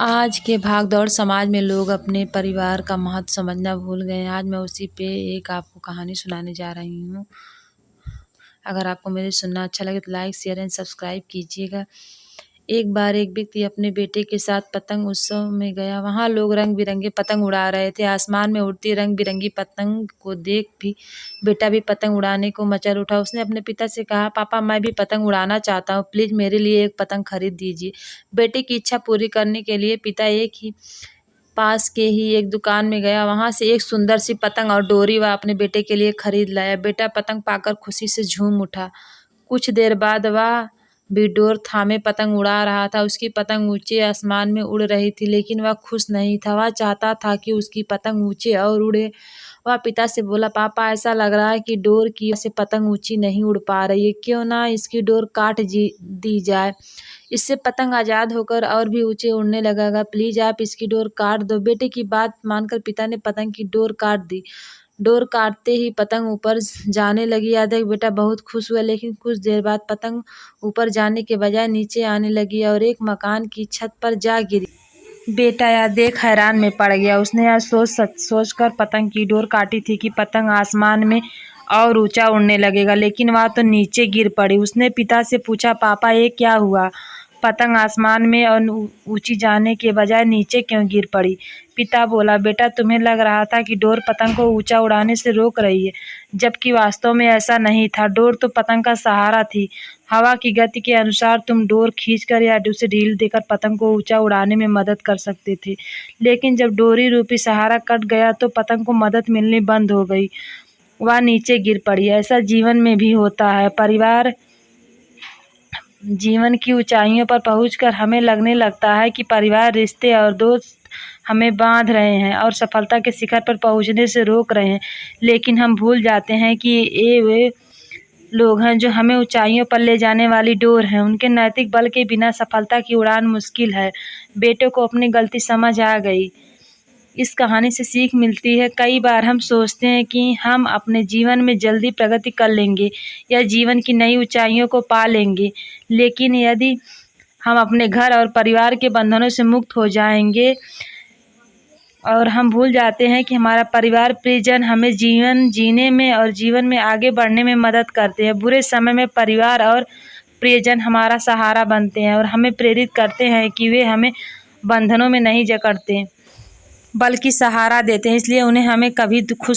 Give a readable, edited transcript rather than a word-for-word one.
आज के भागदौड़ समाज में लोग अपने परिवार का महत्व समझना भूल गए हैं। आज मैं उसी पे एक आपको कहानी सुनाने जा रही हूँ। अगर आपको मेरी सुनना अच्छा लगे तो लाइक, शेयर एंड सब्सक्राइब कीजिएगा। एक बार एक व्यक्ति अपने बेटे के साथ पतंग उत्सव में गया। वहाँ लोग रंग बिरंगे पतंग उड़ा रहे थे। आसमान में उड़ती रंग बिरंगी पतंग को देख भी बेटा भी पतंग उड़ाने को मचल उठा। उसने अपने पिता से कहा, पापा मैं भी पतंग उड़ाना चाहता हूँ, प्लीज़ मेरे लिए एक पतंग खरीद दीजिए। बेटे की इच्छा पूरी करने के लिए पिता पास के ही एक दुकान में गया। वहाँ से एक सुंदर सी पतंग और डोरी वह अपने बेटे के लिए खरीद लाया। बेटा पतंग पाकर खुशी से झूम उठा। कुछ देर बाद वह भी डोर थामे पतंग उड़ा रहा था। उसकी पतंग ऊंचे आसमान में उड़ रही थी, लेकिन वह खुश नहीं था। वह चाहता था कि उसकी पतंग ऊंचे और उड़े। वह पिता से बोला, पापा ऐसा लग रहा है कि डोर की वजह से पतंग ऊंची नहीं उड़ पा रही है, क्यों ना इसकी डोर काट दी जाए, इससे पतंग आज़ाद होकर और भी ऊंचे उड़ने लगेगा। प्लीज़ आप इसकी डोर काट दो। बेटे की बात मानकर पिता ने पतंग की डोर काट दी। डोर काटते ही पतंग ऊपर जाने लगी। यह देख बेटा बहुत खुश हुआ, लेकिन कुछ देर बाद पतंग ऊपर जाने के बजाय नीचे आने लगी और एक मकान की छत पर जा गिरी। बेटा यह देख हैरान में पड़ गया। उसने यह सोच कर पतंग की डोर काटी थी कि पतंग आसमान में और ऊंचा उड़ने लगेगा, लेकिन वह तो नीचे गिर पड़ी। उसने पिता से पूछा, पापा ये क्या हुआ? पतंग आसमान में और ऊंची जाने के बजाय नीचे क्यों गिर पड़ी? पिता बोला, बेटा तुम्हें लग रहा था कि डोर पतंग को ऊंचा उड़ाने से रोक रही है, जबकि वास्तव में ऐसा नहीं था। डोर तो पतंग का सहारा थी। हवा की गति के अनुसार तुम डोर खींचकर या उसे ढील देकर पतंग को ऊंचा उड़ाने में मदद कर सकते थे, लेकिन जब डोरी रूपी सहारा कट गया तो पतंग को मदद मिलनी बंद हो गई, वह नीचे गिर पड़ी। ऐसा जीवन में भी होता है। परिवार जीवन की ऊंचाइयों पर पहुंचकर हमें लगने लगता है कि परिवार, रिश्ते और दोस्त हमें बांध रहे हैं और सफलता के शिखर पर पहुंचने से रोक रहे हैं, लेकिन हम भूल जाते हैं कि ये वे लोग हैं जो हमें ऊंचाइयों पर ले जाने वाली डोर हैं। उनके नैतिक बल के बिना सफलता की उड़ान मुश्किल है। बेटे को अपनी गलती समझ आ गई। इस कहानी से सीख मिलती है, कई बार हम सोचते हैं कि हम अपने जीवन में जल्दी प्रगति कर लेंगे या जीवन की नई ऊंचाइयों को पा लेंगे, लेकिन यदि हम अपने घर और परिवार के बंधनों से मुक्त हो जाएंगे और हम भूल जाते हैं कि हमारा परिवार, प्रियजन हमें जीवन जीने में और जीवन में आगे बढ़ने में मदद करते हैं। बुरे समय में परिवार और प्रियजन हमारा सहारा बनते हैं और हमें प्रेरित करते हैं कि वे हमें बंधनों में नहीं जकड़ते बल्कि सहारा देते हैं। इसलिए उन्हें हमें कभी खुश